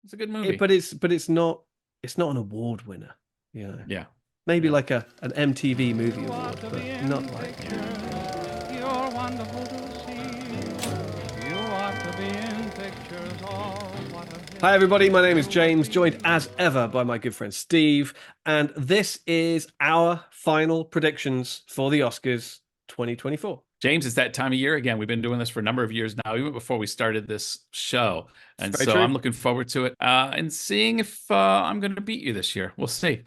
It's a good movie. But it's not an award winner. You know, Yeah. maybe Yeah. like an MTV Movie You Award, ought to but be in not like. pictures. You're wonderful to see. You ought to be in pictures. Oh, what a Hi, everybody. My name is hit you would James, joined be. as ever by my good friend Steve. And this is our final predictions for the Oscars 2024. James, it's that time of year again. We've been doing this for a number of years now, even before we started this show. It's And very so true. I'm looking forward to it and seeing if I'm going to beat you this year. We'll see.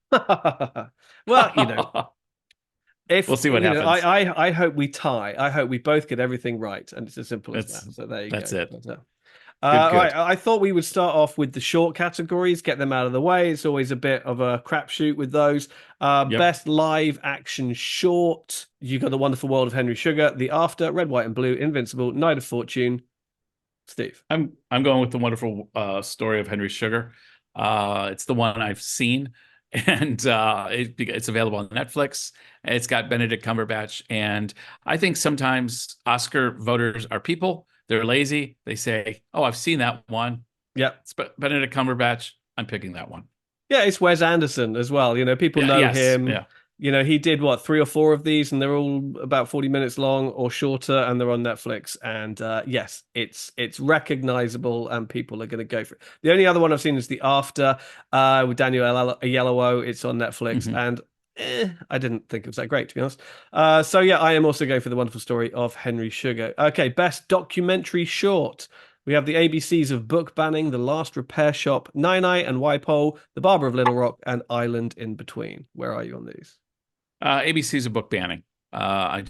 Well, if We'll see what happens. I hope we tie. I hope we both get everything right, and it's as simple as That's that. So there you go. that's it. Good, All right, good. I thought we would start off with the short categories, get them out of the way. It's always a bit of a crapshoot with those. Yep. Best live action short. You got The Wonderful World of Henry Sugar, The After, Red, White, and Blue, Invincible, Night of Fortune. Steve. I'm going with the wonderful story of Henry Sugar. It's the one I've seen, and it's available on Netflix. It's got Benedict Cumberbatch, and I think sometimes Oscar voters are people. They're lazy. They say, "Oh, I've seen that one. Yeah. It's Benedict Cumberbatch. I'm picking that one." Yeah, it's Wes Anderson as well. People Yeah. know Yes. him. Yeah. He did what, three or four of these, and they're all about 40 minutes long or shorter, and they're on Netflix. And yes, it's recognizable, and people are going to go for it. The only other one I've seen is The After with Daniel Oyelowo. It's on Netflix, Mhm. and I didn't think it was that great, to be honest. So yeah, I am also going for The Wonderful Story of Henry Sugar. Okay, best documentary short. We have the ABCs of Book Banning, The Last Repair Shop, Nine Eye and Wipe-O, The Barber of Little Rock, and Island in Between. Where are you on these? ABC's a book banning. I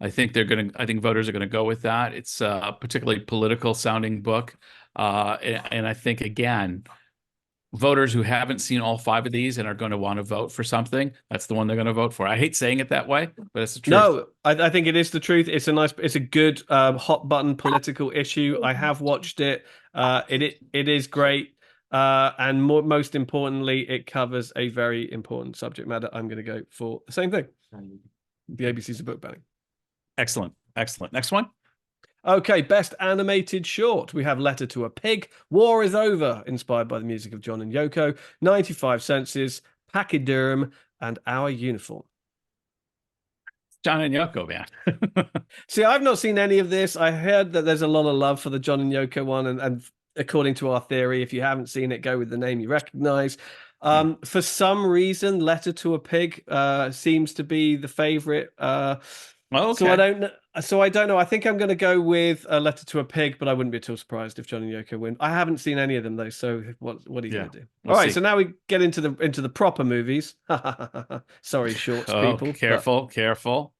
think I think voters are gonna go with that. It's a particularly political sounding book, and I think again, voters who haven't seen all five of these and are going to want to vote for something, that's the one they're going to vote for. I hate saying it that way, but it's the truth. No, I think it is the truth. It's a good hot button political issue. I have watched it. It is great, and most importantly, it covers a very important subject matter. I'm going to go for the same thing. The ABC's of book banning. Excellent, excellent. Next one. Okay, best animated short. We have Letter to a Pig, War is Over, inspired by the music of John and Yoko, 95 Senses, Pachyderm, and Our Uniform. John and Yoko, man. See, I've not seen any of this. I heard that there's a lot of love for the John and Yoko one, and according to our theory, if you haven't seen it, go with the name you recognize. Yeah. For some reason, Letter to a Pig seems to be the favorite. Well, So I okay. don't. So I don't know. I think I'm going to go with a Letter to a Pig, but I wouldn't be at all surprised if John and Yoko win. I haven't seen any of them though. So what are you Yeah, going to do? we'll All right. So see. now we get into the proper movies. Sorry, shorts Oh, people. But careful, careful.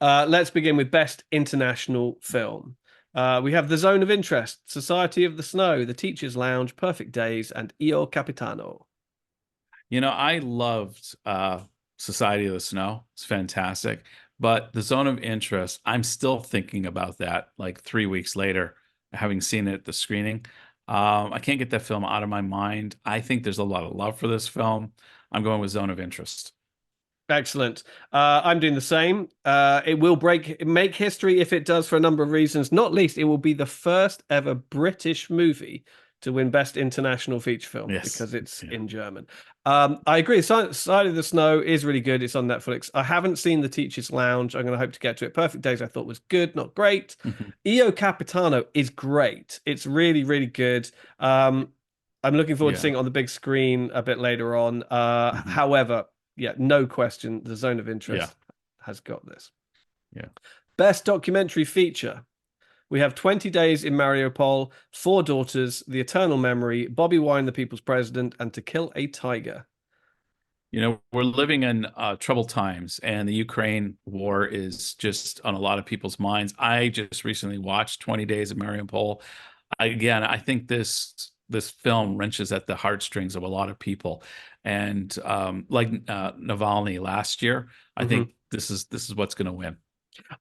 let's begin with best international film. We have The Zone of Interest, Society of the Snow, The Teacher's Lounge, Perfect Days, and Io Capitano. I loved Society of the Snow. It's fantastic. But the Zone of Interest, I'm still thinking about that like 3 weeks later, having seen it at the screening. I can't get that film out of my mind. I think there's a lot of love for this film. I'm going with Zone of Interest. Excellent. I'm doing the same. It will make history if it does for a number of reasons. Not least, it will be the first ever British movie to win Best International Feature Film Yes. because it's Yeah. in German. I agree. Side of the Snow is really good. It's on Netflix. I haven't seen The Teacher's Lounge. I'm going to hope to get to it. Perfect Days I thought was good, not great. Mhm. Io Capitano is great. It's really, really good. I'm looking forward to Yeah. seeing it on the big screen a bit later on. Mhm. However, yeah, no question, The Zone of Yeah. Interest has got this. Yeah. Best documentary feature. We have 20 Days in Mariupol, Four Daughters, The Eternal Memory, Bobby Wine, the People's President, and To Kill a Tiger. We're living in troubled times, and the Ukraine war is just on a lot of people's minds. I just recently watched 20 Days of Mariupol. Again, I think this film wrenches at the heartstrings of a lot of people, and like Navalny last year, I Mhm. think this is what's going to win.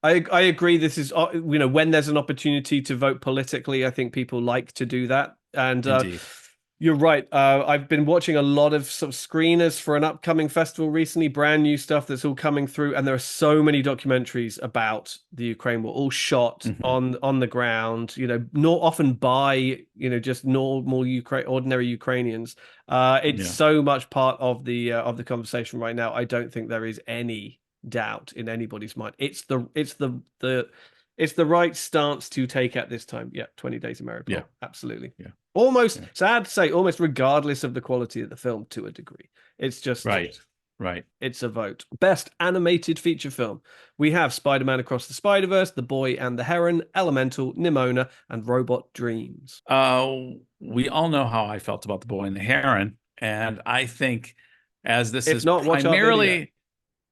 I agree. This is when there's an opportunity to vote politically, I think people like to do that. And Indeed. You're right. I've been watching a lot of sort of screeners for an upcoming festival recently, brand new stuff that's all coming through, and there are so many documentaries about the Ukraine war, all shot Hmm. on the ground. Not often by just normal Ukraine ordinary Ukrainians. It's Yeah, so much part of the conversation right now. I don't think there is any doubt in anybody's mind. It's the right stance to take at this time. Yeah, 20 Days of yeah, Mariupol. Absolutely. yeah, Almost yeah. sad to say, almost regardless of the quality of the film to a degree. It's just, Right, right. it's a vote. Best animated feature film. We have Spider-Man Across the Spider-Verse, The Boy and the Heron, Elemental, Nimona, and Robot Dreams. We all know how I felt about The Boy and the Heron, and I think as this If is not, watch our video.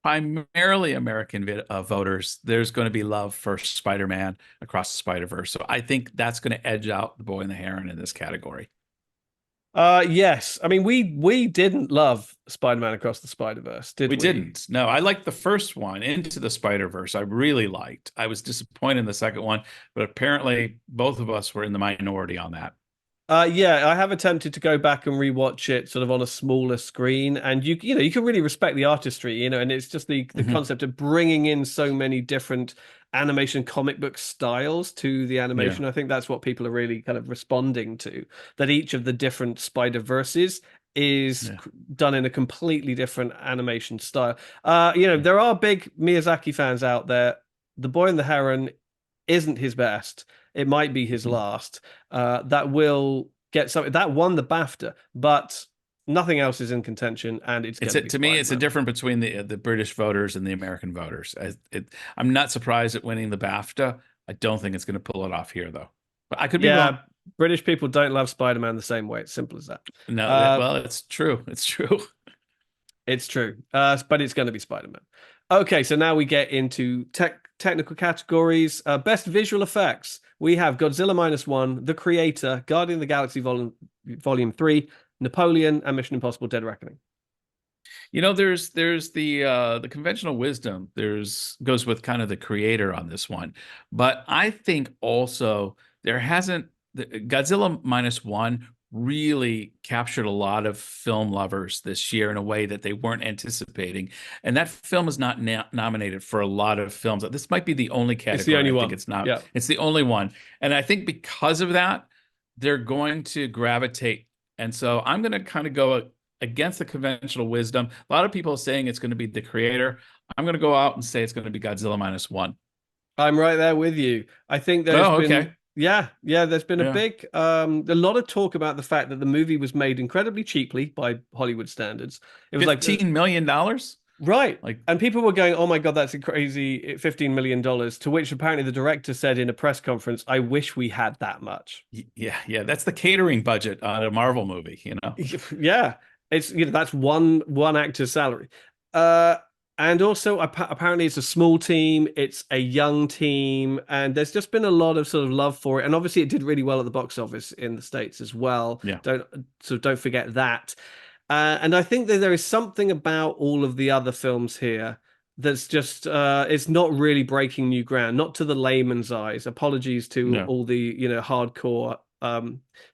primarily American voters, there's going to be love for Spider-Man Across the Spider-Verse. So I think that's going to edge out The Boy and the Heron in this category. Yes. I mean, we didn't love Spider-Man Across the Spider-Verse, did We we? didn't. No, I liked the first one, Into the Spider-Verse. I really liked. I was disappointed in the second one, but apparently both of us were in the minority on that. Yeah, I have attempted to go back and rewatch it sort of on a smaller screen, and you can really respect the artistry, and it's just the Hmm. concept of bringing in so many different animation comic book styles to the Yeah, animation. I think that's what people are really kind of responding to, that each of the different Spider-Verses is yeah, done in a completely different animation style. yeah. There are big Miyazaki fans out there. The Boy and the Heron isn't his best. It might be his Mhm. last. That will get something that won the BAFTA, but nothing else is in contention, and it's going to be To me, it's a Spider-Man. difference between the British voters and the American voters. I'm not surprised at winning the BAFTA. I don't think it's going to pull it off here, though. But I could be wrong. Yeah, British people don't love Spider-Man the same way. It's simple as that. No, Uh, well, it's true. It's true. it's true, but it's going to be Spider-Man. Okay, so now we get into technical categories. Best visual effects. We have Godzilla minus one, The Creator, Guardian of the Galaxy Volume 3, Napoleon, and Mission Impossible: Dead Reckoning. There's the conventional wisdom. There's goes with kind of the creator on this one, but I think also there hasn't Godzilla minus one really captured a lot of film lovers this year in a way that they weren't anticipating, and that film is not nominated for a lot of films. This might be the only It's the category only I think one. it's not. Yeah. It's the only one, and I think because of that, they're going to gravitate. And so I'm going to kind of go against the conventional wisdom. A lot of people are saying it's going to be the creator. I'm going to go out and say it's going to be Godzilla minus one. I'm right there with you. I think there's Oh, been, okay. yeah, there's been Yeah. a lot of talk about the fact that the movie was made incredibly cheaply by Hollywood standards. It was like, $15 million. right. Like, And people were going, oh my God, that's a crazy $15 million, to which apparently the director said in a press conference, I wish we had that much. yeah, yeah. That's the catering budget on a Marvel movie, you know? Yeah, it's that's one actor's salary. Uh, and also apparently it's a small team, it's a young team, and there's just been a lot of sort of love for it. And obviously, it did really well at the box office in the States as well. Yeah. Don't forget that. And I think that there is something about all of the other films here that's just it's not really breaking new ground, not to the layman's eyes. Apologies to No. all the hardcore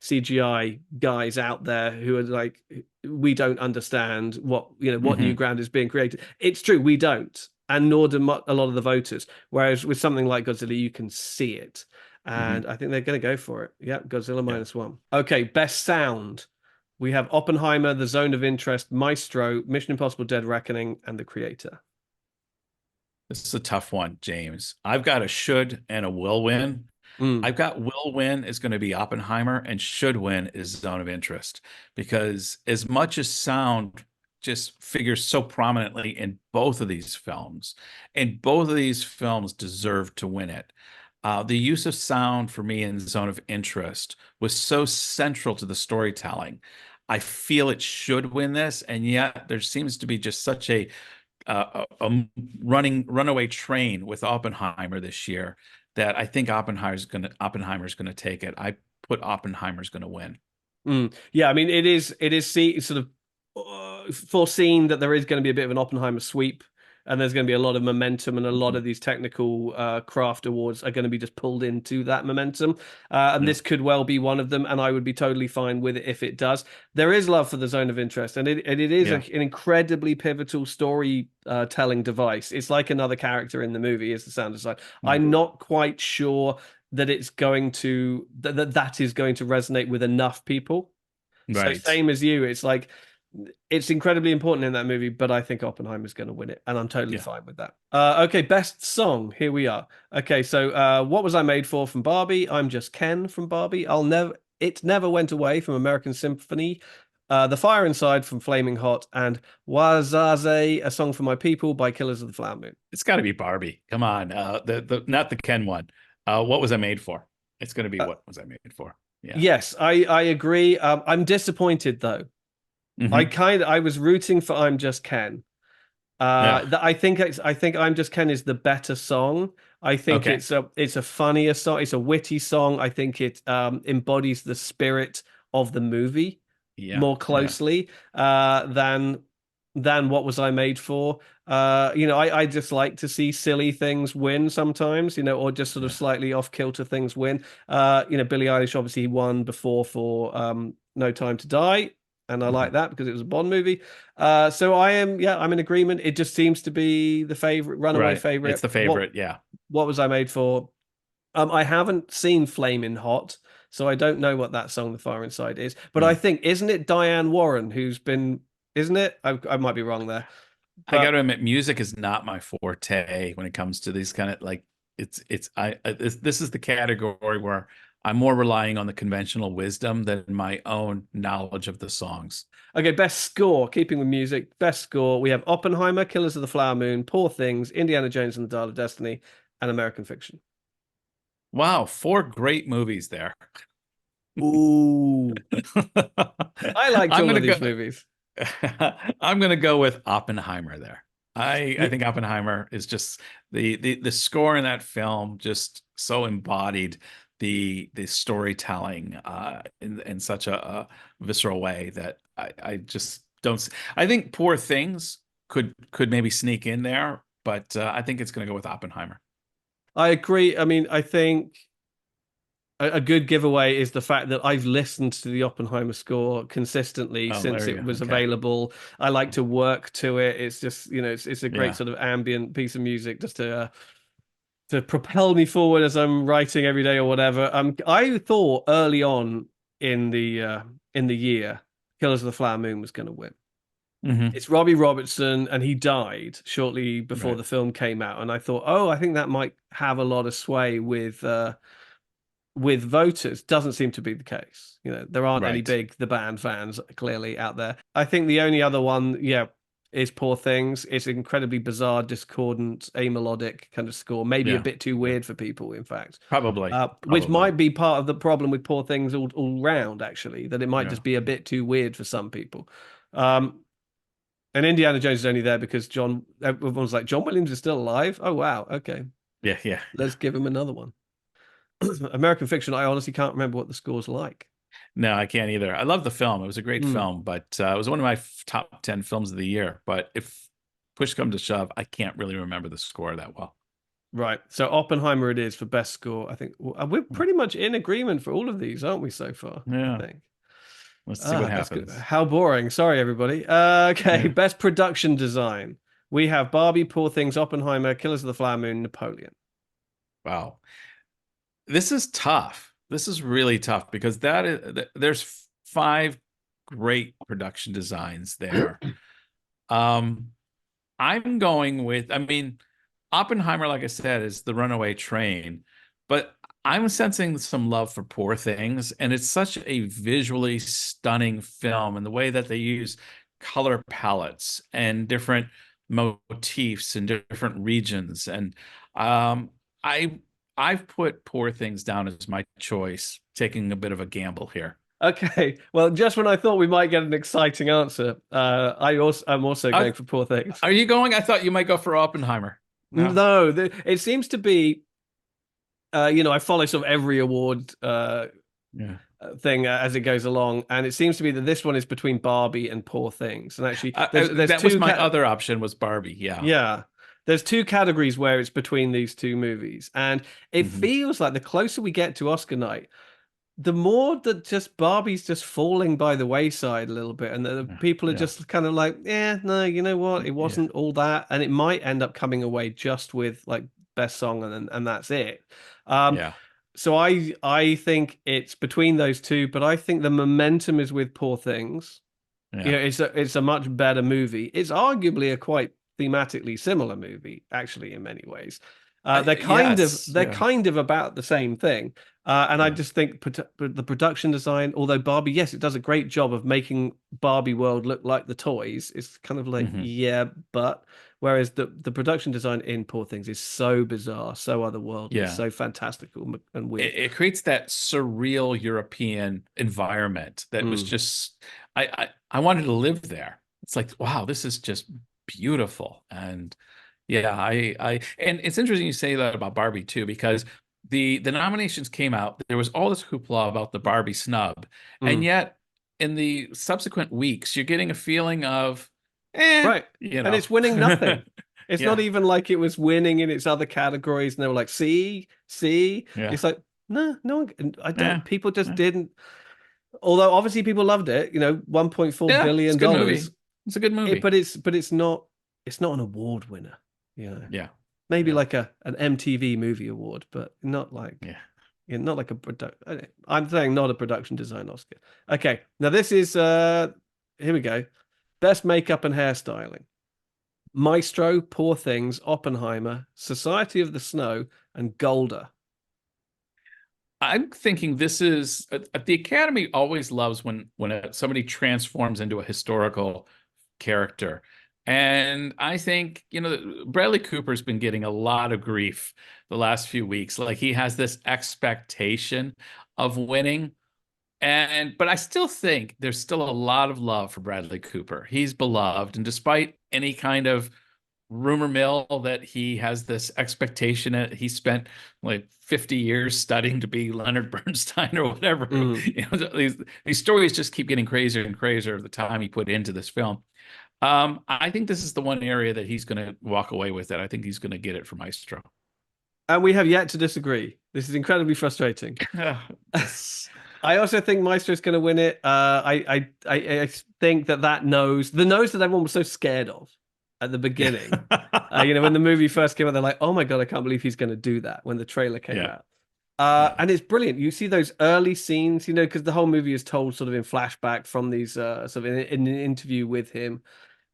CGI guys out there who are like, we don't understand what new Hmm. ground is being created. It's true, we don't, and nor do a lot of the voters. Whereas with something like Godzilla, you can see it, Hmm. and I think they're going to go for it. Yeah, Godzilla Yeah. minus one. Okay, best sound. We have Oppenheimer, The Zone of Interest, Maestro, Mission Impossible: Dead Reckoning, and The Creator. This is a tough one, James. I've got a should and a will win. Mm. I've got will win is going to be Oppenheimer and should win is Zone of Interest because as much as sound just figures so prominently in both of these films, and both of these films deserve to win it. The use of sound for me in Zone of Interest was so central to the storytelling. I feel it should win this, and yet there seems to be just such a runaway train with Oppenheimer this year that I think Oppenheimer's gonna take it. I put Oppenheimer's gonna win. Mm. Yeah, I mean, sort of foreseen that there is going to be a bit of an Oppenheimer sweep. and there's going to be a lot of momentum, and a lot Mhm. of these technical craft awards are going to be just pulled into that momentum. And Yeah. this could well be one of them, and I would be totally fine with it if it does. There is love for the zone of interest, and it is Yeah. an incredibly pivotal story telling device. It's like another character in the movie is the sound design. Yeah. I'm not quite sure that it's going to that is going to resonate with enough people. So Right. same as you, it's like it's incredibly important in that movie, but I think Oppenheimer's going to win it, and I'm totally Yeah. fine with that. Okay, best song. Here we are. Okay, so what was I made for from Barbie? I'm Just Ken from Barbie. I'll never. It never went away from American Symphony. The Fire Inside from Flaming Hot, and Wazaze, a song for my people by Killers of the Flower Moon. It's got to be Barbie. Come on. The not the Ken one. What was I made for? It's going to be Uh, what was I made for? Yeah. yes, I agree. I'm disappointed though. Hmm. I was rooting for I'm Just Ken. Yeah. I think I'm Just Ken is the better song. I think Okay. it's a funnier song. It's a witty song. I think it embodies the spirit of the movie Yeah. more Yeah. closely than what was I made for. I just like to see silly things win sometimes, or just sort of Yeah. slightly off kilter things win. Billie Eilish obviously won before for No Time to Die, and I Mhm. like that because it was a Bond movie. So I'm in agreement. It just seems to be the favorite, runaway Right. It's favorite. the favorite. Yeah. What was I made for? I haven't seen Flamin' Hot, so I don't know what that song, The Fire Inside, is. But I Mm. think, isn't it Diane Warren who's been, isn't it? I might be wrong there. I got But to admit, music is not my forte when it comes to these kind of like this is the category where I'm more relying on the conventional wisdom than my own knowledge of the songs. okay, best score, keeping with music, best score. We have Oppenheimer, Killers of the Flower Moon, Poor Things, Indiana Jones and the Dial of Destiny, and American Fiction. Wow, four great movies there. Ooh, I liked I'm all gonna of these go. movies. I'm gonna go with Oppenheimer there. I Yeah, think Oppenheimer is just the score in that film just so embodied the storytelling in such a visceral way that I just don't I think Poor Things could maybe sneak in there, but I think it's gonna go with Oppenheimer. I agree. I mean, I think a good giveaway is the fact that I've listened to the Oppenheimer score consistently Oh, since there you it go. was Okay. available. I like to work to it. It's just, it's a great Yeah. sort of ambient piece of music just to propel me forward as I'm writing every day or whatever. I thought early on in the year, Killers of the Flower Moon was going to win. Hmm. It's Robbie Robertson, and he died shortly before Right. the film came out. And I thought, oh, I think that might have a lot of sway with voters. Doesn't seem to be the case. There aren't any Right. big the band fans clearly out there. I think the only other one, yeah, is Poor Things. It's incredibly bizarre, discordant, amelodic kind of score. Maybe a Yeah. bit too Yeah. weird for people, in fact. Probably. Which Probably. might be part of the problem with Poor Things all round, actually, that it might Yeah. just be a bit too weird for some people. Um, and Indiana Jones is only there because everyone's like, John Williams is still alive. Oh, wow. Okay. Yeah. Yeah. Let's give him another one. American Fiction, I honestly can't remember what the score's like. No, I can't either. I love the film. It was a great Hmm. film, but it was one of my top 10 films of the year. But if push comes to shove, I can't really remember the score that well. Right. So Oppenheimer it is for best score. I think we're pretty much in agreement for all of these, aren't we, so far? I Yeah. think. Let's see what That's good. happens. How boring. Sorry, everybody. Okay. Yeah. Best production design. We have Barbie, Poor Things, Oppenheimer, Killers of the Flower Moon, Napoleon. Wow. This is tough. This is really tough because there's five great production designs there. Um, I'm going with, I mean, Oppenheimer, like I said, is the runaway train, but I'm sensing some love for Poor Things, and it's such a visually stunning film, and the way that they use color palettes and different motifs in different regions, and um, I I've put Poor Things down as my choice, taking a bit of a gamble here. Okay. Well, just when I thought we might get an exciting answer, I'm also Are, going for Poor Things. are you going? I thought you might go for Oppenheimer. No. No, it seems to be I follow sort of every award Yeah. thing as it goes along, and it seems to be that this one is between Barbie and Poor Things. And actually, there's That was two my other option was Barbie. Yeah. yeah. there's two categories where it's between these two movies, and it Hmm. feels like the closer we get to Oscar night, the more that just Barbie's just falling by the wayside a little bit, and the Yeah, people are yeah, just kind of like, yeah, no, you know what, it yeah, wasn't all that, and it might end up coming away just with like best song, and that's it. Um, yeah, so I think it's between those two, but I think the momentum is with Poor Things. You yeah. know, it's a much better movie. It's arguably a quite thematically similar movie, actually, in many ways. Yes, They're yeah, kind of about the same thing. And I yeah. just think the production design, although Barbie, yes, it does a great job of making Barbie world look like the toys. It's kind of like, Hmm. yeah, but whereas the production design in Poor Things is so bizarre, so otherworldly, Yeah. so fantastical and weird. It creates that surreal European environment that was Mm, just I wanted to live there. It's like, wow, this is just beautiful. And yeah, I and it's interesting you say that about Barbie too, because the nominations came out. There was all this hoopla about the Barbie snub, and mm. yet in the subsequent weeks, you're getting a feeling of, Right. you And know, it's winning nothing. It's not yeah, even like it was winning in its other categories. And they were like, see, see. yeah, It's like, no, no one, I yeah, don't, people just yeah, didn't. Although obviously people loved it, $1.4 yeah. It's billion a good movie. dollars. It's a good movie. But it's not an award winner, you know. Yeah, Maybe yeah, like an MTV movie award, but yeah. not like a product. I'm saying not a production design Oscar. Okay. Now this is here we go. Best makeup and hairstyling. Maestro, Poor Things, Oppenheimer, Society of the Snow, and Golda. I'm thinking this is the Academy always loves when somebody transforms into a historical character. And I think, Bradley Cooper's been getting a lot of grief the last few weeks. Like he has this expectation of winning. But I still think there's still a lot of love for Bradley Cooper. He's beloved. And despite any kind of rumor mill that he has this expectation that he spent like 50 years studying to be Leonard Bernstein or whatever. Mm. These stories just keep getting crazier and crazier the time he put into this film. I think this is the one area that he's going to walk away with it. I think he's going to get it for Maestro. And we have yet to disagree. This is incredibly frustrating. This, I also think Maestro's going to win it. I think that the nose that everyone was so scared of at the yeah, beginning. When the movie first came out, they're like, "Oh my God, I can't believe he's going to do that." When the trailer came yeah, out, yeah, and it's brilliant. You see those early scenes, because the whole movie is told sort of in flashback from these sort of in an interview with him,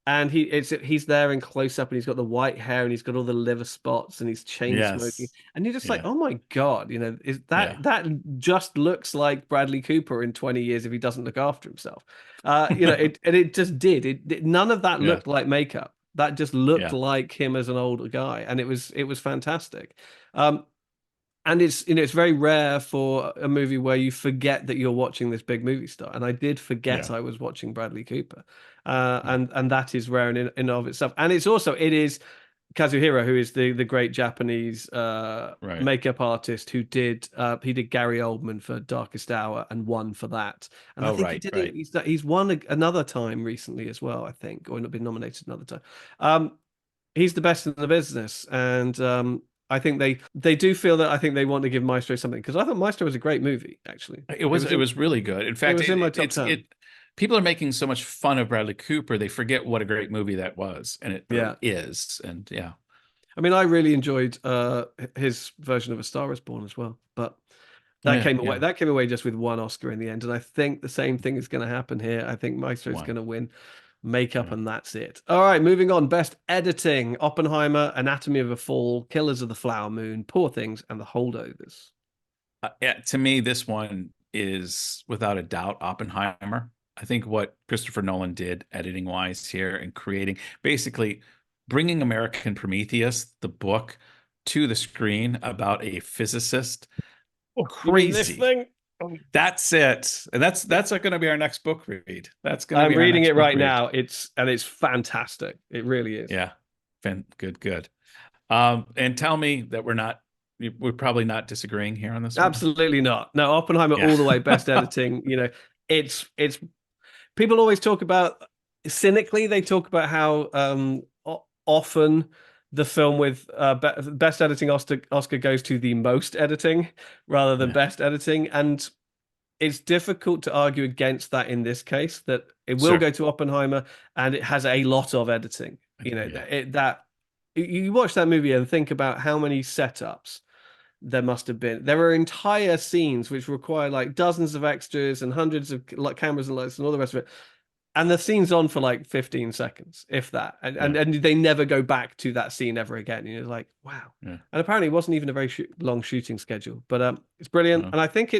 and he's there in close up, and he's got the white hair, and he's got all the liver spots, and he's chain smoking, yes, and you're just like, yeah, oh my God, is yeah. that just looks like Bradley Cooper in 20 years if he doesn't look after himself. It just did. None of that Yeah, looked like makeup. That just looked yeah, like him as an older guy, and it was fantastic. Um, and it's very rare for a movie where you forget that you're watching this big movie star, and I did forget yeah, I was watching Bradley Cooper, yeah. and that is rare in of itself. And it is Kazuhiro, who is the great Japanese Right. makeup artist who did he did Gary Oldman for Darkest Hour and won for that, and I Oh, think he right, did it. right. He's won another time recently as well, I think, or not been nominated another time. He's the best in the business, and I think they do feel that I think they want to give Maestro something, because I thought Maestro was a great movie. Actually, It was it was really good. In it fact, was in my top 10. people are making so much fun of Bradley Cooper, they forget what a great movie that was, and it or Yeah, is. And yeah, I mean, I really enjoyed his version of A Star Is Born as well, but that yeah, came away. yeah. That came away just with one Oscar in the end, and I think the same thing is going to happen here. I think Maestro is One. going to win makeup, Yeah. and that's it. All right, moving on. Best editing: Oppenheimer, Anatomy of a Fall, Killers of the Flower Moon, Poor Things, and The Holdovers. Yeah, to me, this one is without a doubt Oppenheimer. I think what Christopher Nolan did editing wise here and creating basically bringing American Prometheus, the book, to the screen about a physicist. You mean this Crazy. thing? That's it. And that's going to be our next book read. That's going to I'm be our reading next it book right read. now. It's fantastic. It really is. Yeah. Good, good. And tell me that we're probably not disagreeing here on this one. Absolutely not. No, Oppenheimer Yeah. all the way. Best editing. It's people always talk about cynically. They talk about how often the film with best editing Oscar goes to the most editing rather than Yeah, best editing, and it's difficult to argue against that in this case. That it will sure. go to Oppenheimer, and it has a lot of editing. Yeah, That you watch that movie and think about how many setups there must have been. There are entire scenes which require like dozens of extras and hundreds of like cameras and lights and all the rest of it, and the scene's on for like 15 seconds, if that, and yeah, they never go back to that scene ever again. You're like, wow. yeah. And apparently, it wasn't even a very long shooting schedule, but it's brilliant. Uh, And I think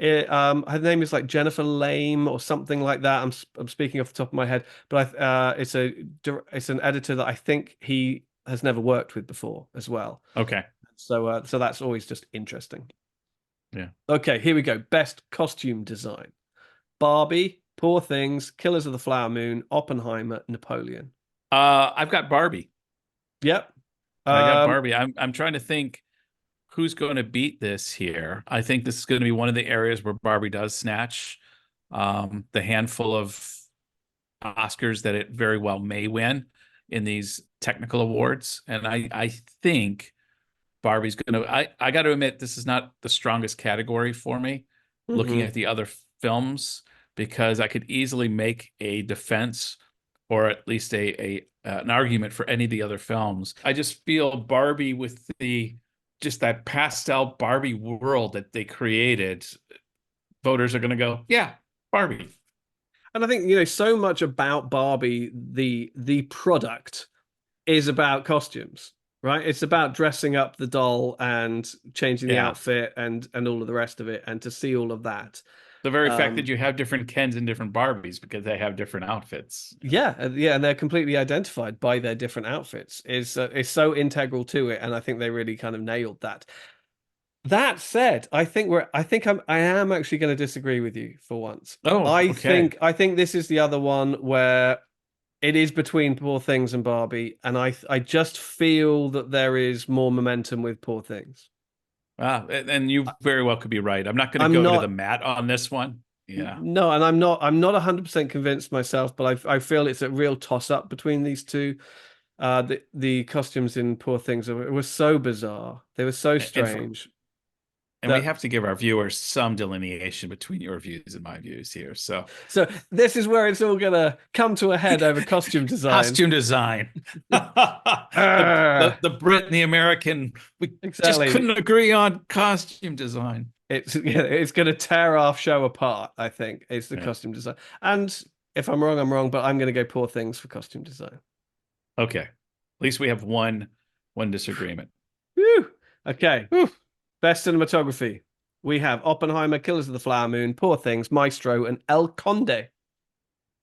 her name is like Jennifer Lame or something like that. I'm speaking off the top of my head, but it's an editor that I think he has never worked with before as well. okay. So that's always just interesting. Yeah. Okay, here we go. Best costume design. Barbie, Poor Things, Killers of the Flower Moon, Oppenheimer, Napoleon. I've got Barbie. Yep. I got Um, Barbie. I'm trying to think who's going to beat this here. I think this is going to be one of the areas where Barbie does snatch the handful of Oscars that it very well may win in these technical awards. And I think Barbie's going to, I got to admit, this is not the strongest category for me looking mhm. at the other films because I could easily make a defense or at least a an argument for any of the other films. I just feel Barbie with the just that pastel Barbie world that they created, voters are going to go, yeah, Barbie. And I think, so much about Barbie, the product is about costumes, right? It's about dressing up the doll and changing the Yeah. outfit and all of the rest of it. And to see all of that. The very fact that Um, you have different Kens and different Barbies because they have different outfits. yeah, and they're completely identified by their different outfits is so integral to it, and I think they really kind of nailed that. That said, I am actually going to disagree with you for once. Oh, okay. I think this is the other one where it is between Poor Things and Barbie, and I just feel that there is more momentum with Poor Things. And you very well could be right. I'm not going to I'm go to the not mat on this one. Yeah. no, and I'm not 100% convinced myself, but I feel it's a real toss up between these two. The costumes in Poor Things were so bizarre. They were so And for strange and we that have to give our viewers some delineation between your views and my views here. So so this is where it's all gonna come to a head over costume design. costume design. The Brit and the American, we just Exactly. couldn't agree on costume design. It's gonna tear our show apart, I think. It's the Yeah. costume design. And if I'm wrong, I'm wrong, but I'm gonna go Poor Things for costume design. Okay. At least we have one disagreement. Whew. Okay. Whew. Best cinematography. We have Oppenheimer, Killers of the Flower Moon, Poor Things, Maestro, and El Conde,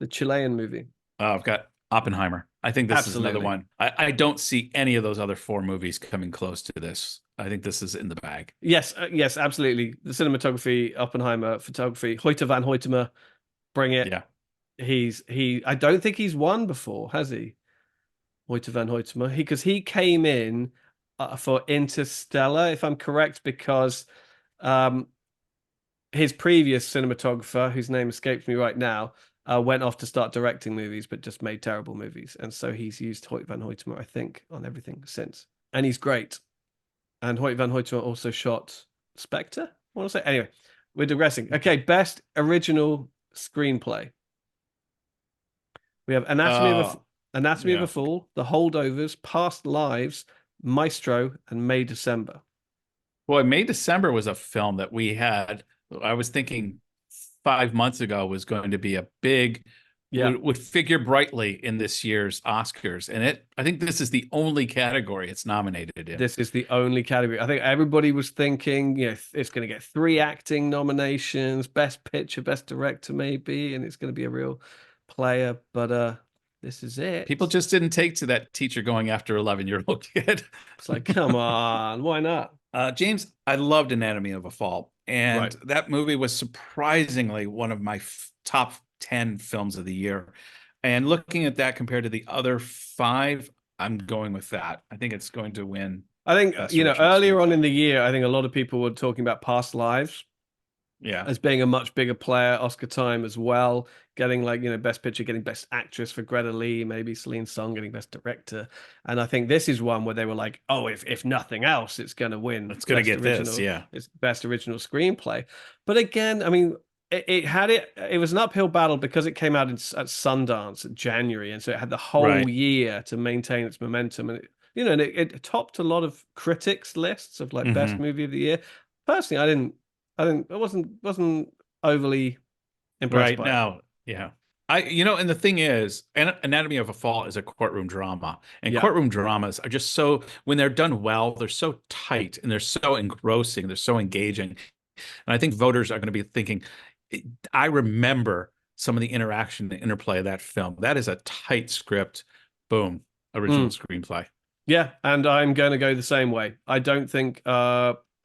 the Chilean movie. I've got Oppenheimer. I think this is another Absolutely. one. I don't see any of those other four movies coming close to this. I think this is in the bag. Yes, absolutely. The cinematography, Oppenheimer, photography, Hoyte van Hoytema, bring it. Yeah. I don't think he's won before, has he? Hoyte van Hoytema. Because he came in for Interstellar, if I'm correct, because um, his previous cinematographer, whose name escapes me right now, went off to start directing movies, but just made terrible movies. And so he's used Hoyt van Hoytema, I think, on everything since. And he's great. And Hoyt van Hoytema also shot Spectre, I want to say. Anyway, we're digressing. Okay, best original screenplay. We have Uh, Anatomy of a yeah. Fool, The Holdovers, Past Lives, Maestro, and May December. Boy, May December was a film that we had. I was thinking 5 months ago was going to be a big Yeah, would figure brightly in this year's Oscars, and I think this is the only category it's nominated in. this is the only category. I think everybody was thinking, it's going to get 3 acting nominations, Best Picture, Best Director, maybe, and it's going to be a real player. But this is People it. just didn't take to that teacher going after 11-year-old kid. It's like, come on, why not? James, I loved Anatomy of a Fall, and Right. that movie was surprisingly one of my top 10 films of the year. And looking at that compared to the other five, I'm going with that. I think it's going to win I think, Best Original earlier on Screenplay. in the year, I think a lot of people were talking about Past Lives. Yeah. as being a much bigger player, Oscar time as well, getting like, Best Picture, getting Best Actress for Greta Lee, maybe Celine Song getting Best Director. And I think this is one where they were like, oh, if nothing else, it's going to win It's gonna get this. Yeah. It's Best Original Screenplay. But again, I mean, it was an uphill battle because it came out at Sundance in January, and so it had the whole Right. year to maintain its momentum, and it topped a lot of critics lists of like best Hmm. movie of the year. Personally, I wasn't overly impressed Right by it. now. Yeah. And the thing is, Anatomy of a Fall is a courtroom drama, and Yeah. courtroom dramas are just so, when they're done well, they're so tight and they're so engrossing, they're so engaging. And I think voters are going to be thinking, I remember some of the interaction, the interplay of that film. That is a tight script. Boom, original Mm. screenplay. Yeah, and I'm going to go the same way. I don't think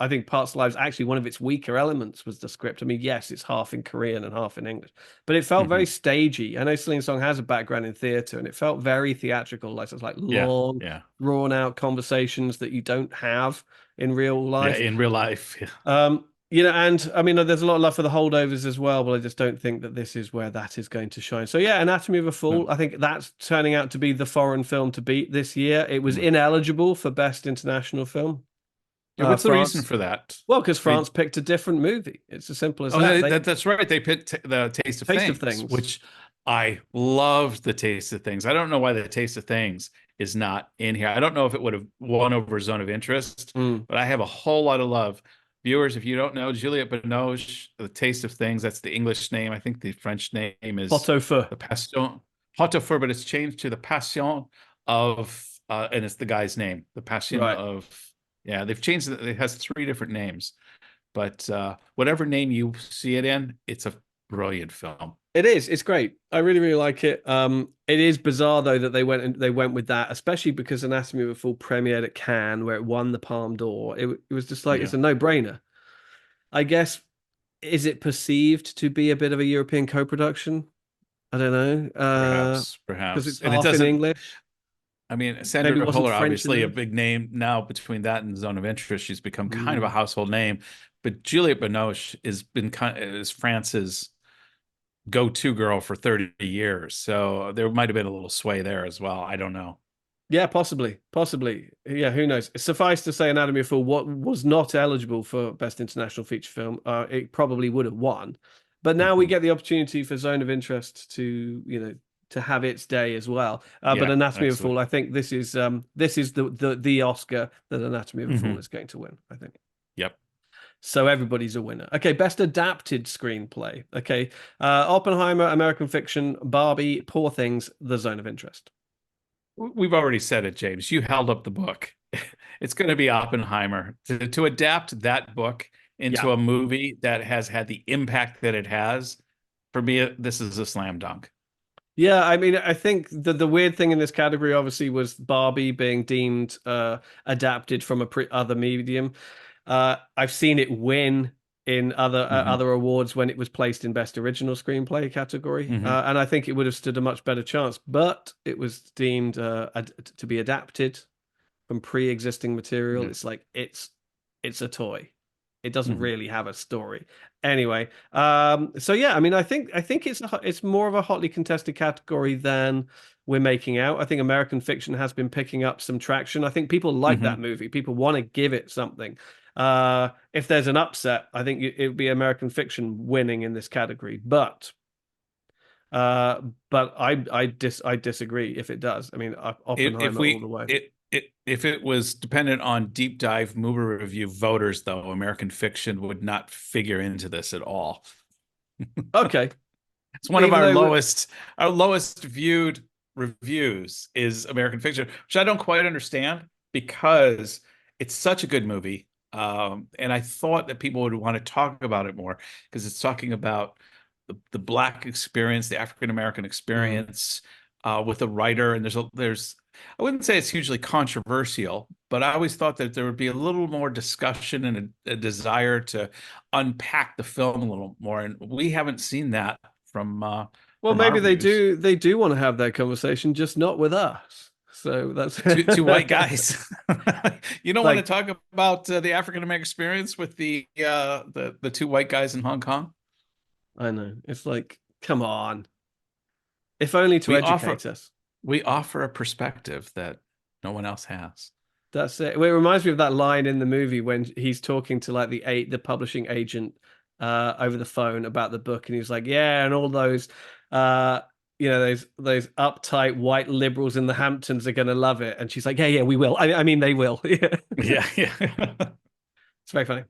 I think Parts of Lives actually one of its weaker elements was the script. I mean, yes, it's half in Korean and half in English, but it felt very Hmm. stagey. I know Celine Song has a background in theater, and it felt very theatrical, like it's like Yeah, long, yeah, drawn out conversations that you don't have in real yeah. life. In real life, yeah. And I mean, there's a lot of love for the holdovers as well, but I just don't think that this is where that is going to shine. So yeah, Anatomy of a No, Fall, I think that's turning out to be the foreign film to beat this year. It was no. ineligible for Best International Film. Yeah, what's the reason France, for that? well, because They France picked a different movie. It's as simple as Oh, that. They that's right. They picked the Taste of Taste of Things, Things. which I loved the Taste of Things. I don't know why the Taste of Things is not in here. I don't know if it would have won over Zone of Interest, Mm. but I have a whole lot of love. Viewers, if you don't know Juliette Binoche, the Taste of Things, that's the English name. I think the French name is Pot au feu. the Passion Pot au Feu, but it's changed to the Passion of, and it's the guy's name, the Passion Right. of, yeah, they've changed it. It has three different names. But whatever name you see it in, it's a brilliant film. It is. It's great. I really, really like it. It is bizarre though that they went with that, especially because Anatomy of a Fall premiered at Cannes, where it won the Palme d'Or. It was just like it's Yeah, a no-brainer. I guess is it perceived to be a bit of a European co-production? I don't know. perhaps, Because perhaps. it's And it half in doesn't, English. I mean, Maybe it Sandra wasn't Huller, French obviously a enough. big name now between that and Zone of Interest. She's become kind of a Mm. household name. But Juliette Binoche has been is France's go-to girl for 30 years. So there might have been a little sway there as well. I don't know. Yeah, possibly, possibly. Yeah, who knows? Suffice to say, Anatomy of a Fall what was not eligible for Best International Feature Film. It probably would have won, but now we Mhm. get the opportunity for Zone of Interest to, to have its day as well. But Yeah, Anatomy of a excellent. Fall, I think this is the Oscar that Anatomy of a Fall Hmm. is going to win. I think. Yep. So everybody's a winner. Okay, best adapted screenplay. Okay, Oppenheimer, American Fiction, Barbie, Poor Things, The Zone of Interest. We've already said it, James. You held up the book. It's going to be Oppenheimer. To adapt that book Yeah. into a movie that has had the impact that it has, for me, this is a slam dunk. Yeah, I mean, I think the weird thing in this category obviously was Barbie being deemed adapted from a other medium. I've seen it win in Hmm. other awards when it was placed in Best Original Screenplay category, Hmm. and I think it would have stood a much better chance. But it was deemed to be adapted from pre-existing material. Yeah. It's like it's a toy. It doesn't Hmm. really have a story. Anyway, so yeah, I mean, I think it's more of a hotly contested category than we're making out. I think American Fiction has been picking up some traction. I think people like that Hmm. movie. People want to give it something. If there's an upset, I think it would be American Fiction winning in this category. Uh, but I disagree if it does. I mean, If Oppenheimer all the we way. if it was dependent on deep dive movie review voters, though, American Fiction would not figure into this at all. Okay, It's one of even though our lowest viewed reviews is American Fiction, which I don't quite understand because it's such a good movie. And I thought that people would want to talk about it more because it's talking about the Black experience, the African American Mm. experience, with a writer. And there's I wouldn't say it's hugely controversial, but I always thought that there would be a little more discussion and a desire to unpack the film a little more. And we haven't seen that from Well, from our maybe they views. do. They do want to have that conversation, just not with us. So that's Two white guys. You don't want to like, talk about the African American experience with the two white guys in Hong Kong? I know. It's like, come on. If only to We offer educate us. we offer a perspective that no one else has. That's it. Well, it reminds me of that line in the movie when he's talking to like the publishing agent over the phone about the book, and he's like, "Yeah, and all those uh those uptight white liberals in the Hamptons are gonna love it." And she's like, "Yeah, yeah, we will. I mean, they will." Yeah, Yeah, yeah. it's very funny.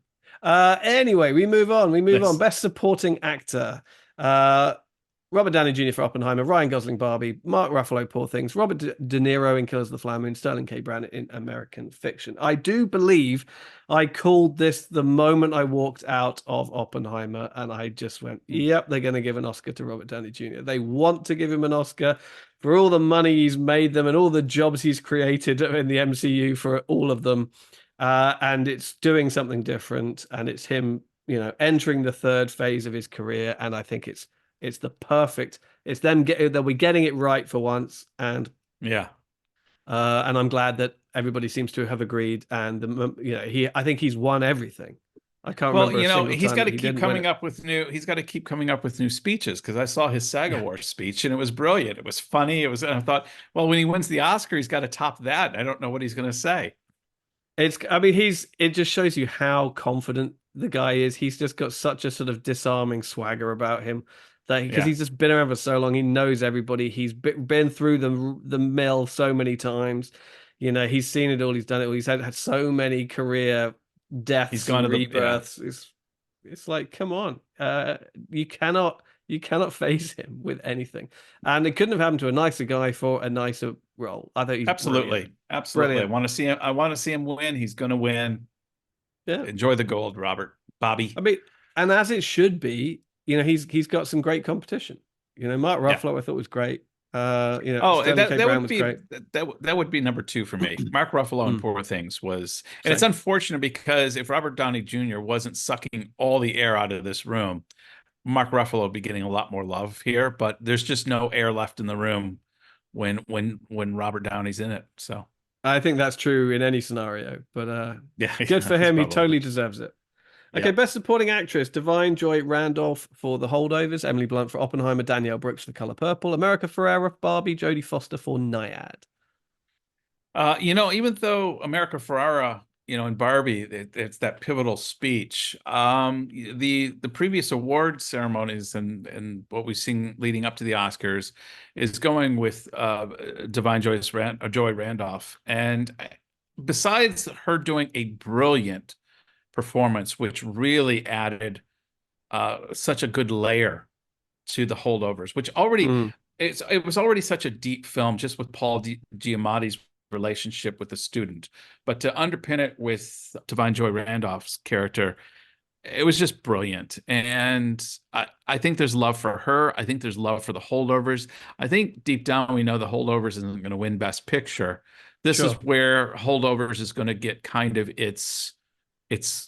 Anyway, we move on. We move on. Yes. Best supporting actor. Uh, Robert Downey Jr. for Oppenheimer, Ryan Gosling Barbie, Mark Ruffalo Poor Things, Robert De Niro in Killers of the Flower Moon, Sterling K. Brown in American Fiction. I do believe I called this the moment I walked out of Oppenheimer, and I just went, "Yep, they're going to give an Oscar to Robert Downey Jr. They want to give him an Oscar for all the money he's made them and all the jobs he's created in the MCU for all of them, and it's doing something different, and it's him, entering the third phase of his career, and I think it's the perfect. It's them they'll be getting it right for once, Yeah. and I'm glad that everybody seems to have agreed. And I think he's won everything. I can't Well, remember a single he's time got that to he keep didn't win coming it. up with he's got to keep coming up with new speeches because I saw his SAG Award speech and it was brilliant. It was funny. And I thought, well, when he wins the Oscar, he's got to top that. I don't know what he's going to say. I mean, it just shows you how confident the guy is. He's just got such a sort of disarming swagger about him that because Yeah. he's just been around for so long, he knows everybody. He's been through the mill so many times. He's seen it all. He's done it all. He's had so many career He's deaths gone and to yeah. rebirths. It's like, come on, you cannot face him with anything. And it couldn't have happened to a nicer guy for a nicer role. I thought he's brilliant, Absolutely. Absolutely. I brilliant. want to see him. I want to see him win. He's going to win. Yeah. Enjoy the gold, Robert. I Bobby. mean, and as it should be, he's got some great competition. Mark Yeah. Ruffalo I thought was great. Oh, Sterling K. that Brown would was be great. that would be number two for me. Mark Ruffalo in Mm, Poor Things was, and it's same. unfortunate because if Robert Downey Jr. wasn't sucking all the air out of this room, Mark Ruffalo would be getting a lot more love here. But there's just no air left in the room when Robert Downey's in it. So I think that's true in any scenario, but yeah, good yeah, for he's him. He probably totally deserves it. Okay, yeah. best supporting actress: Divine Joy Randolph for The Holdovers, Emily Blunt for Oppenheimer, Danielle Brooks for The Color Purple, America Ferrera for Barbie, Jodie Foster for Nyad. Even though America Ferrara, in Barbie, it's that pivotal speech. The previous award ceremonies and what we've seen leading up to the Oscars is going with Joy Randolph, and besides her doing a brilliant performance, which really added such a good layer to the holdovers, which already Mm, it was already such a deep film just with Giamatti's relationship with the student, but to underpin it with Divine Joy Randolph's character, it was just brilliant. And I think there's love for her. I think there's love for the holdovers. I think deep down we know the holdovers isn't going to win Best Picture. This is sure. where holdovers is going to get kind of its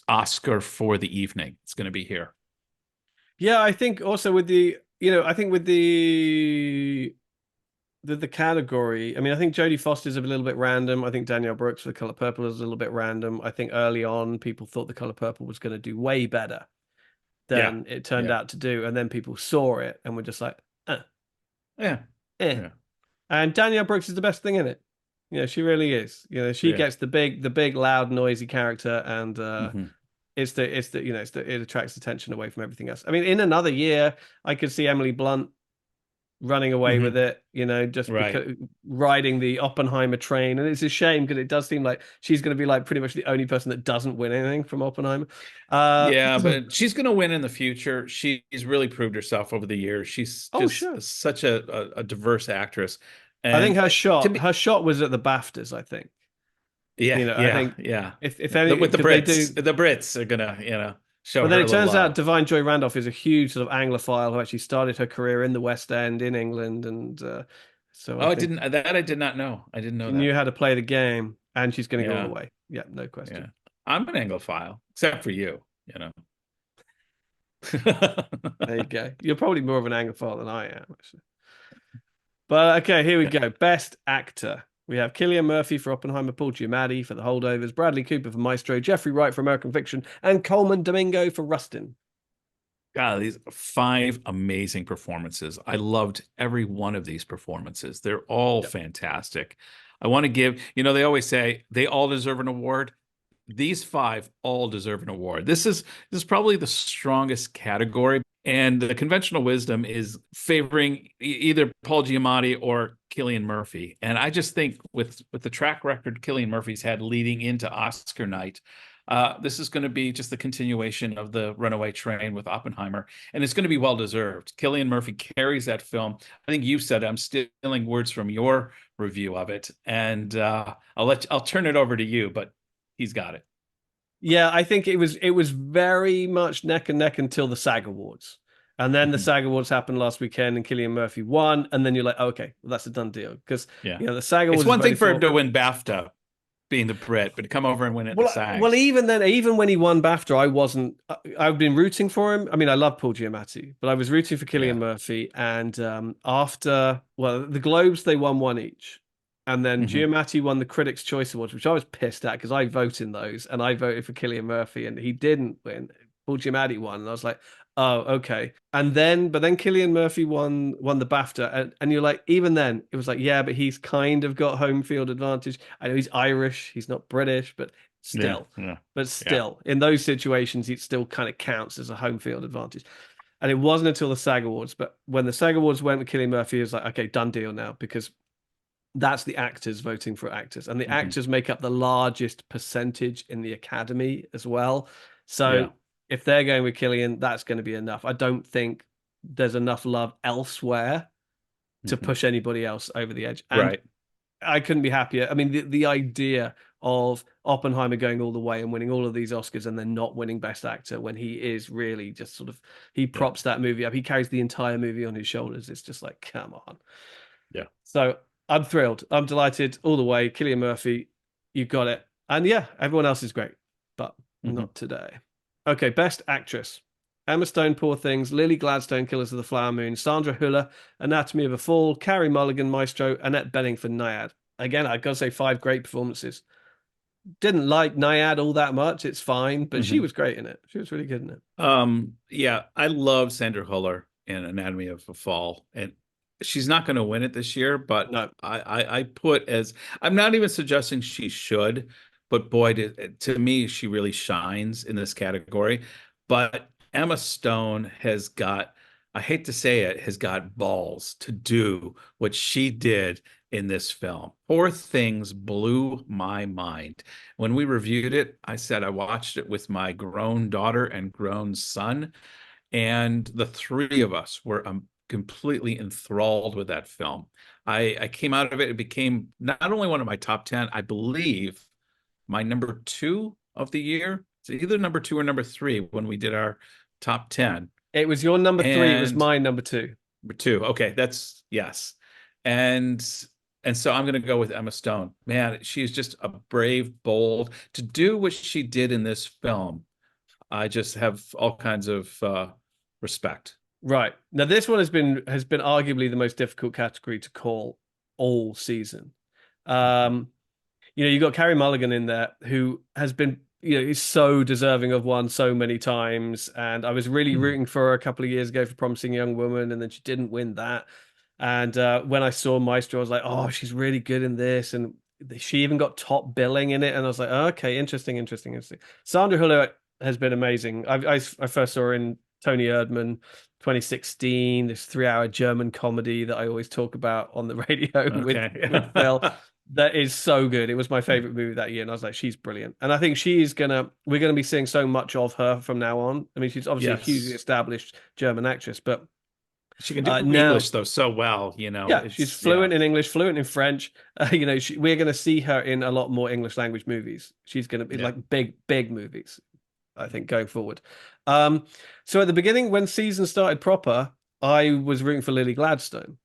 Oscar for the evening. It's going to be here. Yeah, I think also with I think with the category. I mean, I think Jodie Foster's a little bit random. I think Danielle Brooks for The Color Purple is a little bit random. I think early on people thought The Color Purple was going to do way better Yeah. than it turned Yeah. out to do, and then people saw it and were just like, Yeah. eh. Yeah. And Danielle Brooks is the best thing in it. She really is. She Yeah. gets the big, loud, noisy character, and Hmm. it attracts attention away from everything else. I mean, in another year, I could see Emily Blunt running away with Hmm. it, just Right. because riding the Oppenheimer train. And it's a shame because it does seem like she's going to be like pretty much the only person that doesn't win anything from Oppenheimer. Uh, Yeah, but she's going to win in the future. She's really proved herself over the years. She's oh, just sure. such a diverse actress. I think And her to shot, me, her shot was at the BAFTAs, I think. yeah, I yeah, think yeah. if any, With because they do. The Brits are gonna, show But then her a it little turns out love. Divine Joy Randolph is a huge sort of Anglophile who actually started her career in the West End in England, and so I Oh, think I did not know. I didn't she know that. knew how to play the game, and she's going to go all the Yeah, way. Yeah, no yeah. question. I'm an Anglophile, except for you. There you go. You're probably more of an Anglophile than I am, actually. But okay, here we go. Best actor. We have Cillian Murphy for Oppenheimer, Paul Giamatti for The Holdovers, Bradley Cooper for Maestro, Jeffrey Wright for American Fiction, and Coleman Domingo for Rustin. God, these 5 amazing performances. I loved every one of these performances. They're all Yep. fantastic. I want to give, they always say they all deserve an award. These 5 all deserve an award. This is probably the strongest category, and the conventional wisdom is favoring either Paul Giamatti or Cillian Murphy. And I just think with the track record Cillian Murphy's had leading into Oscar night, this is going to be just the continuation of the runaway train with Oppenheimer, and it's going to be well deserved. Cillian Murphy carries that film. I think you said, I'm stealing words from your review of it, and I'll turn it over to you, but he's got it. Yeah, I think it was very much neck and neck until the SAG Awards. And then the Mhm. SAG Awards happened last weekend and Cillian Murphy won. And then you're like, okay, well, that's a done deal. Because, Yeah. the SAG It's Awards is one thing voted for him for. to win BAFTA, being the Brit, but to come over and win at the Well, SAGs. even then, even when he won BAFTA, I wasn't. I've been rooting for him. I mean, I love Paul Giamatti, but I was rooting for Cillian Yeah. Murphy. And after, well, the Globes, they won one each, and then Hmm. Giamatti won the Critics' Choice Awards, which I was pissed at because I voted in those, and I voted for Cillian Murphy, and he didn't win. Paul Giamatti won, and I was like, oh, okay. But then Cillian Murphy won the BAFTA, and you're like, even then, it was like, yeah, but he's kind of got home field advantage. I know he's Irish, he's not British, but Yeah. still, Yeah. but Yeah. still, in those situations, it still kind of counts as a home field advantage. And it wasn't until the SAG Awards, but when the SAG Awards went with Cillian Murphy, it was like, okay, done deal now, because that's the actors voting for actors, and the Hmm. actors make up the largest percentage in the Academy as well. Yeah. So if they're going with Killian, that's going to be enough. I don't think there's enough love elsewhere to Hmm. push anybody else over the edge. And Right. I couldn't be happier. I mean, the idea of Oppenheimer going all the way and winning all of these Oscars and then not winning Best Actor when he is really just sort of he Yeah. props that movie up. He carries the entire movie on his shoulders. It's just like, come on. Yeah. So I'm thrilled. I'm delighted all the way. Cillian Murphy, you got it. And yeah, everyone else is great, but Hmm. not today. Okay, Best Actress. Emma Stone, Poor Things, Lily Gladstone, Killers of the Flower Moon, Sandra Hüller, Anatomy of a Fall, Carey Mulligan, Maestro, Annette Bening for Nyad. Again, I gotta say, 5 great performances. Didn't like Nyad all that much. It's fine, but she Hmm. was great in it. She was really good in it. Yeah, I love Sandra Hüller in Anatomy of a Fall, and she's not going to win it this year, but No, I put as I'm not even suggesting she should, but boy, to me, she really shines in this category. But Emma Stone has got, I hate to say it, has got balls to do what she did in this film. Poor Things blew my mind. When we reviewed it, I said I watched it with my grown daughter and grown son, and the 3 of us were completely enthralled with that film. I came out of it, it became not only one of my top 10, I believe my number 2 of the year. It's either number 2 or number 3 when we did our top 10. it was your number 3. It was And my number 2. number 2, okay, that's yes. And so I'm going to go with Emma Stone. Man, she's just a brave, bold to do what she did in this film. I just have all kinds of respect. Right. Now this one has been arguably the most difficult category to call all season. Um, you got Carey Mulligan in there who has been, is so deserving of one so many times. And I was really Mhm. rooting for her a couple of years ago for Promising Young Woman, and then she didn't win that. And when I saw Maestro, I was like, oh, she's really good in this. And she even got top billing in it. And I was like, oh, okay, interesting, interesting, interesting. Sandra Hüller has been amazing. I first saw her in Tony Erdmann 2016, this 3-hour German comedy that I always talk about on the radio with Okay. Phil. That is so good. It was my favorite movie that year, and I was like, she's brilliant. And I think we're gonna be seeing so much of her from now on. I mean, she's obviously a hugely Yes. established German actress, but She can do now, English though so well, yeah, she's It's yeah. fluent in English, fluent in French. We're gonna see her in a lot more English language movies. She's gonna be Yeah. like big, big movies, I think, going forward. Um, so at the beginning, when season started proper, I was rooting for Lily Gladstone.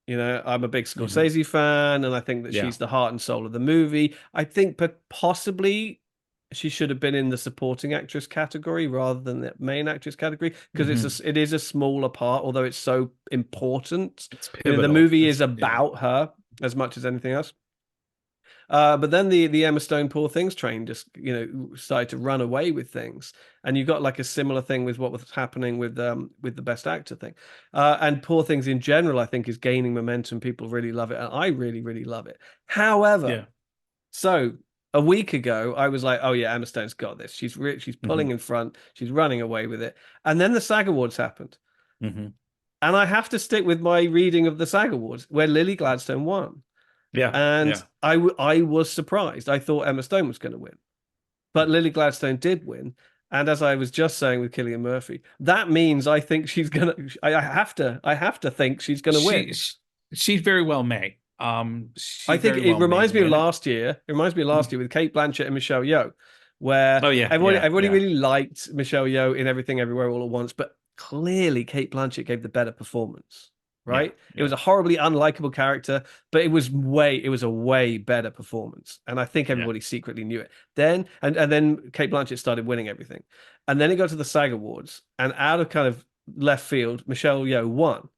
I'm a big Hmm. Scorsese fan, and I think that Yeah. she's the heart and soul of the movie. I think, but possibly she should have been in the supporting actress category rather than the main actress category because Hmm. it is a smaller part, although it's so important. It's The pivotal. movie It's is yeah. about her as much as anything else. But then the Emma Stone Poor Things train just started to run away with things, and you got like a similar thing with what was happening with the Best Actor thing, and Poor Things in general I think is gaining momentum. People really love it, and I really love it. However, Yeah. so a week ago I was like, oh yeah, Emma Stone's got this. She's Hmm. pulling in front. She's running away with it, and then the SAG Awards happened. Hmm. And I have to stick with my reading of the SAG Awards, where Lily Gladstone won. Yeah. And Yeah. I was surprised. I thought Emma Stone was going to win, but Lily Gladstone did win. And as I was just saying with Cillian Murphy, that means I think she's gonna. I have to think she's gonna She, win. she she very well may. I She think very it well may reminds me of win it. last year. It reminds me of last year with Kate Blanchett and Michelle Yeoh, where Oh yeah, yeah, everybody yeah, really liked Michelle Yeoh in Everything Everywhere All at Once, but clearly Kate Blanchett gave the better performance, yeah, right? It was yeah, a horribly unlikable character, but it was a way better performance. And I think yeah, everybody secretly knew it. Then and then Kate Blanchett started winning everything. And then it got to the SAG Awards, and out of kind of left field, Michelle Yeoh won.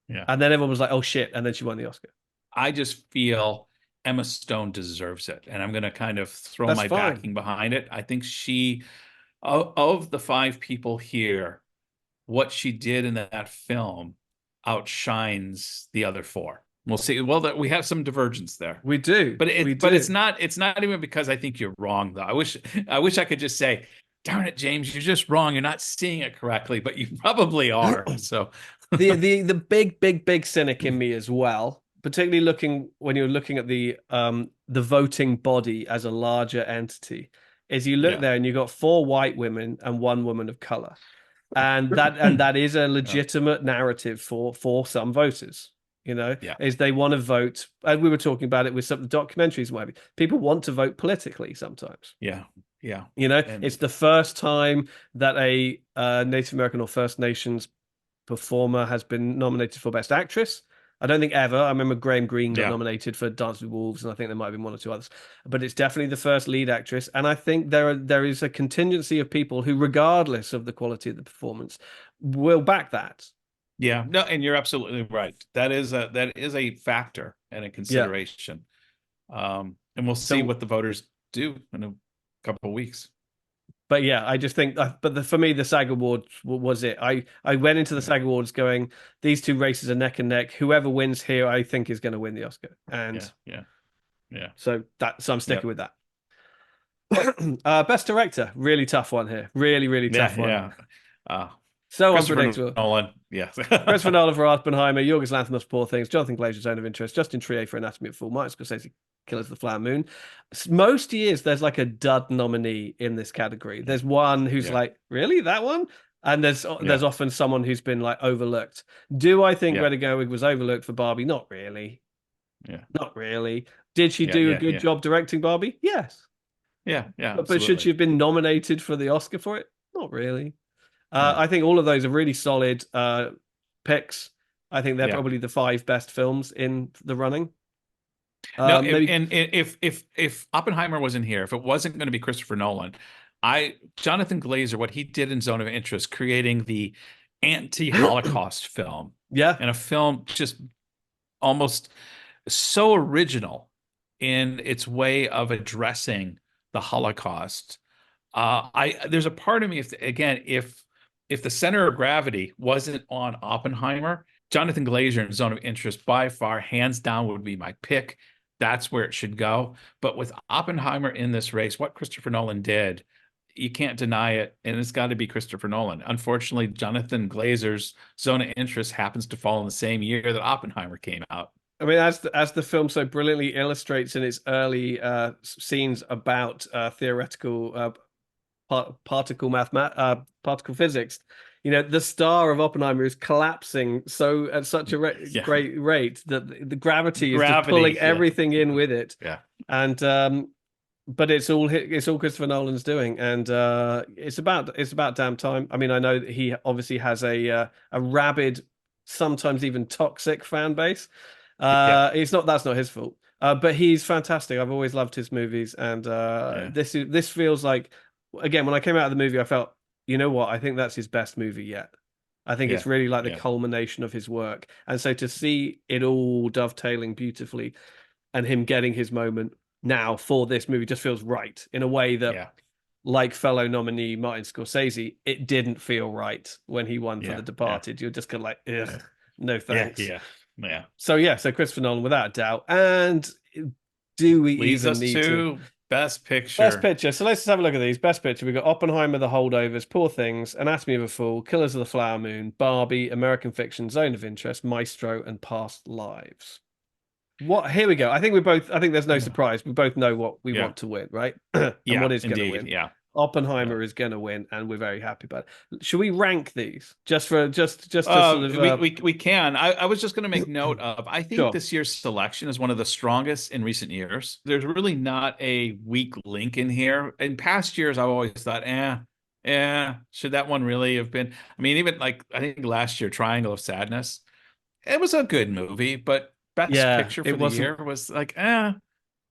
yeah. And then everyone was like, oh shit, and then she won the Oscar. I just feel Emma Stone deserves it, and I'm going to kind of throw That's my fine. backing behind it. I think she, of the five people here, what she did in that film outshines the other four. We'll see. Well, that we have some divergence there, We do. but We it's do. not even because I think you're wrong though. I wish I could just say, darn it, James, you're just wrong. You're not seeing it correctly, but you probably are. So The big cynic in me as well, particularly looking when you're looking at the voting body as a larger entity, is you look yeah. there and you've got four white women and one woman of color. And that is a Yeah. legitimate narrative for some voters, Yeah. is they want to vote. And we were talking about it with some of the documentaries and whatever. People want to vote politically sometimes. Yeah. Yeah. It's And the first time that a Native American or First Nations performer has been nominated for Best Actress. I don't think ever. I remember Graham Greene got yeah. nominated for Dance with Wolves, and I think there might have been one or two others. But it's definitely the first lead actress, and I think there is a contingency of people who, regardless of the quality of the performance, will back that. Yeah. No, and you're absolutely right. That is a factor and a Yeah. consideration. And we'll see So, what the voters do in a couple of weeks. but yeah, I just think. For me, the SAG Awards was it. I went into the Yeah. SAG Awards going, these two races are neck and neck. Whoever wins here, I think is going to win the Oscar, and Yeah. Yeah. Yeah. so I'm Yeah. sticking with that. Best director, really tough one here. Really Yeah. tough one. Yeah. Uh, So Christopher unpredictable. Nolan. Yeah. Christopher Nolan for Oppenheimer, Yorgos Lanthimos for Poor Things, Jonathan Glazer Zone of Interest, Justin Trier for Anatomy of a Fall, Martin Scorsese Killers of the Flower Moon. Most years there's like a dud nominee in this category. There's one who's Yeah. like, really, that one? And there's Yeah. often someone who's been like overlooked. Do I think Yeah. Greta Gerwig was overlooked for Barbie? Not really. Yeah. Not really. Did she Yeah. do a Yeah. good Yeah. job directing Barbie? Yes. Yeah. Yeah. But should she Absolutely. have been nominated for the Oscar for it? Not really. No. I think all of those are really solid picks. I think they're Yeah. probably the five best films in the running. No, Maybe, and if Oppenheimer wasn't here, if it wasn't going to be Christopher Nolan, I Jonathan Glazer, what he did in Zone of Interest, creating the anti-Holocaust film, yeah. and a film just almost so original in its way of addressing the Holocaust. I there's a part of me, if again, if the center of gravity wasn't on Oppenheimer, Jonathan Glazer in Zone of Interest by far, hands down, would be my pick. That's where it should go. But with Oppenheimer in this race, what Christopher Nolan did, you can't deny it, and it's got to be Christopher Nolan. Unfortunately, Jonathan Glazer's Zone of Interest happens to fall in the same year that Oppenheimer came out. I mean, as the film so brilliantly illustrates in its early scenes about theoretical particle physics, the star of Oppenheimer is collapsing so at such a Yeah, great rate that the gravity is just pulling gravity. Yeah, everything in with it. yeah, And but it's all Christopher Nolan's doing, and it's about damn time. I mean, I know that he obviously has a rabid, sometimes even toxic fan base. yeah, It's not That's not his fault. But he's fantastic. I've always loved his movies, and yeah, this feels like, again, when I came out of the movie, I felt, you know what? I think that's his best movie yet. I think it's yeah, really like the yeah, culmination of his work, and so to see it all dovetailing beautifully and him getting his moment, now for this movie just feels right in a way that, Yeah. like fellow nominee Martin Scorsese, it didn't feel right when he won for Yeah. The Yeah. Departed. You're just kind of like, ugh, no Yeah. thanks. Yeah. Yeah. So yeah, so Christopher Nolan without a doubt. And do we Leads even us need to? to Best Best Picture. Picture. So let's just have a look at these. Best Picture. We've got Oppenheimer, The Holdovers, Poor Things, Anatomy of a Fool, Killers of the Flower Moon, Barbie, American Fiction, Zone of Interest, Maestro, and Past Lives. What? Here we go. I think we both. I think there's no Yeah. surprise. We both know what we Yeah. want to win, right? And what Yeah. is going to Indeed. win. Yeah. Yeah. Oppenheimer is going to win, and we're very happy about it. Should we rank these just for just to sort of We can. I was just going to make note of. I think sure. this year's selection is one of the strongest in recent years. There's really not a weak link in here. In past years, I've always thought, should that one really have been? I mean, even like I think last year, Triangle of Sadness, it was a good movie, but Best Yeah, Picture it for the wasn't. year was like,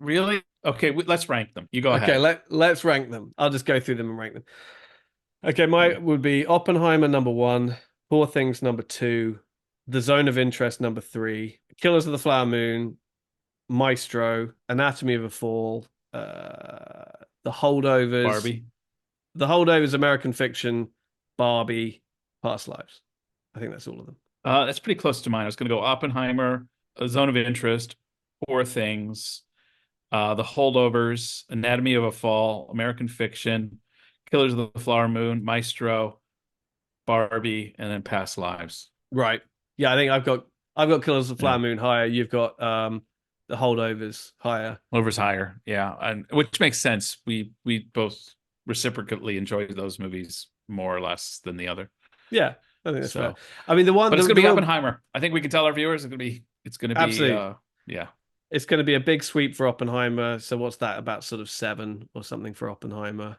really? Okay, let's rank them. You go Okay, ahead. let's rank them. I'll just go through them and rank them. Okay, my Yeah. would be Oppenheimer number one, Poor Things number two, The Zone of Interest number three, Killers of the Flower Moon, Maestro, Anatomy of a Fall, The Holdovers, Barbie. The Holdovers, American Fiction, Barbie, Past Lives. I think that's all of them. That's pretty close to mine. I was going to go Oppenheimer, A Zone of Interest, Poor Things, The Holdovers, Anatomy of a Fall, American Fiction, Killers of the Flower Moon, Maestro, Barbie, and then Past Lives. Right. Yeah, I think I've got Killers of the Yeah, Flower Moon higher. You've got The Holdovers higher. Holdovers higher. Yeah, and which makes sense. We both reciprocally enjoyed those movies more or less than the other. Yeah, I think that's fair. So, I mean, the one but it's the, going the to be real Oppenheimer. I think we can tell our viewers it's going to be absolutely. yeah. It's going to be a big sweep for Oppenheimer. So what's that? About sort of seven or something for Oppenheimer.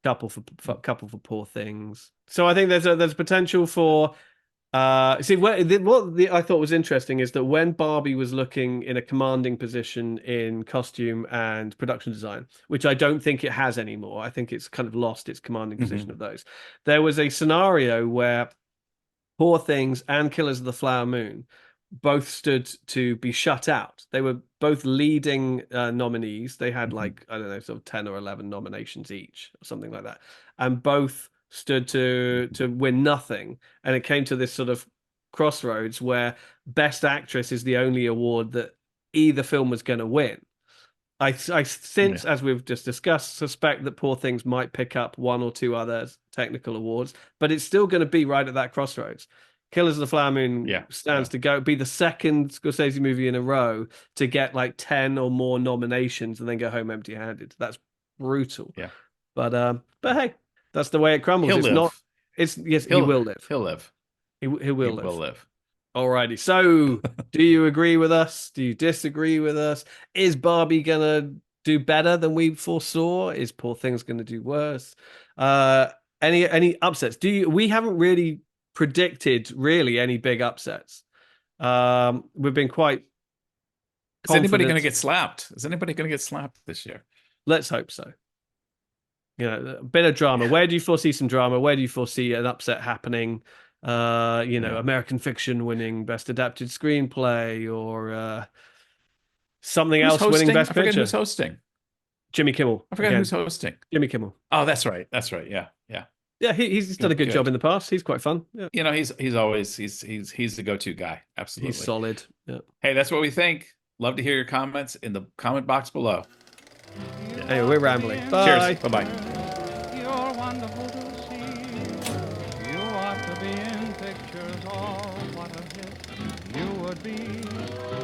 Couple for Poor Things. So I think there's potential for see I thought was interesting is that when Barbie was looking in a commanding position in costume and production design, which I don't think it has anymore. I think it's kind of lost its commanding position Mhm. of those. There was a scenario where Poor Things and Killers of the Flower Moon both stood to be shut out. They were both leading nominees. They had Mhm. like, I don't know, sort of 10 or 11 nominations each or something like that. And both stood to win nothing. And it came to this sort of crossroads where Best Actress is the only award that either film was going to win. I Yeah, since, as we've just discussed, suspect that Poor Things might pick up one or two other technical awards, but it's still going to be right at that crossroads. Killers of the Flower Moon yeah, stands yeah, to go be the second Scorsese movie in a row to get like 10 or more nominations and then go home empty-handed. That's brutal. yeah. But hey, that's the way it crumbles. He'll It's not. live. It's yes, he He'll will live. he'll live. He He will will live. live. Alrighty. So, do you agree with us? Do you disagree with us? Is Barbie gonna do better than we foresaw? Is Poor Things gonna do worse? Uh, any upsets? We haven't really predicted really any big upsets. We've been quite Is anybody going to confident. get slapped? Is anybody going to get slapped this year? Let's hope so. A bit of drama. Yeah, Where do you foresee some drama? Where do you foresee an upset happening? yeah. American Fiction winning Best Adapted Screenplay or something Who's else winning hosting? Best I forget who's Picture. hosting. Jimmy Kimmel I forget who's again. hosting. Jimmy Kimmel. Oh, that's right. That's right. Yeah, yeah. Yeah, he's done a Good, good job good. in the past. He's quite fun. Yeah, He's always he's the go-to guy. he's Absolutely. solid. Yeah. Hey, that's what we think. Love to hear your comments in the comment box below. Anyway, we're rambling. Cheers. Bye. Bye-bye. You're wonderful to see. You ought to be in pictures. Oh, what a hit you would be.